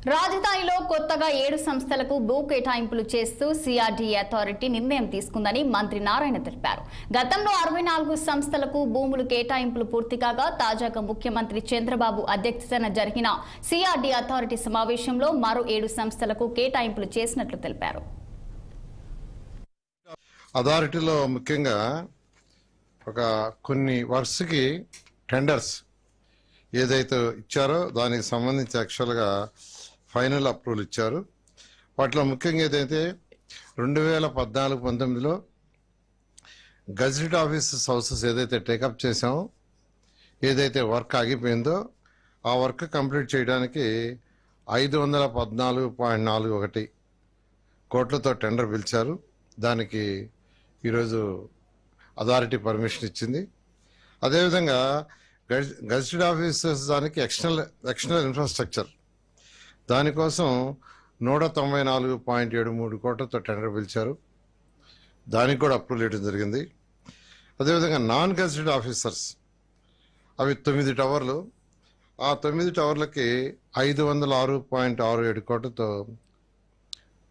రాజధానిలో కొత్తగా 7 సంస్థలకు భూ కేటాయింపులు చేస్తూ సిఆర్డీఏ అథారిటీ నిర్ణయం తీసుకుందని మంత్రి నారాయణ తెలిపారు. గతంలో 64 సంస్థలకు భూములు కేటాయింపులు పూర్తి కాగా తాజాగా ముఖ్యమంత్రి చంద్రబాబు అధ్యక్షతన జరిగిన సిఆర్డీఏ అథారిటీ సమావేశంలో మరో 7 సంస్థలకు కేటాయింపులు చేసినట్లు తెలిపారు. అథారిటీలో ముఖ్యంగా కొన్ని వర్క్స్కి టెండర్స్ ఏదైతే ఇచ్చారో దానికి సంబంధించి యాక్చువల్గా ఫైనల్ అప్రూవల్ ఇచ్చారు. వాటిలో ముఖ్యంగా ఏదైతే 2014-19లో గజెట్ ఆఫీసెస్ హౌసెస్ ఏదైతే టేకప్ చేసామో, ఏదైతే వర్క్ ఆగిపోయిందో ఆ వర్క్ కంప్లీట్ చేయడానికి 514.41 కోట్లతో టెండర్ పిలిచారు. దానికి ఈరోజు అథారిటీ పర్మిషన్ ఇచ్చింది. అదేవిధంగా గజెట్ ఆఫీసర్స్ దానికి ఎక్స్టర్నల్ ఇన్ఫ్రాస్ట్రక్చర్ దానికోసం 194.73 కోట్లతో టెండర్ పిలిచారు. దానికి కూడా అప్రూవల్ ఇవ్వడం జరిగింది. అదేవిధంగా నాన్ గజెట్ ఆఫీసర్స్ అవి 9 టవర్లు, ఆ 9 టవర్లకి 506.67 కోట్లతో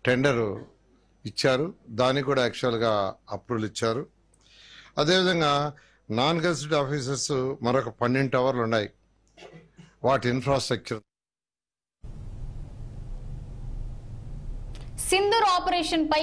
టెండరు ఇచ్చారు. దానికి కూడా యాక్చువల్గా అప్రూవల్ ఇచ్చారు. అదేవిధంగా నాన్ గజెట్ ఆఫీసర్స్ మరొక 12 టవర్లు ఉన్నాయి. వాటి ఇన్ఫ్రాస్ట్రక్చర్ సింధూర్ ఆపరేషన్ పై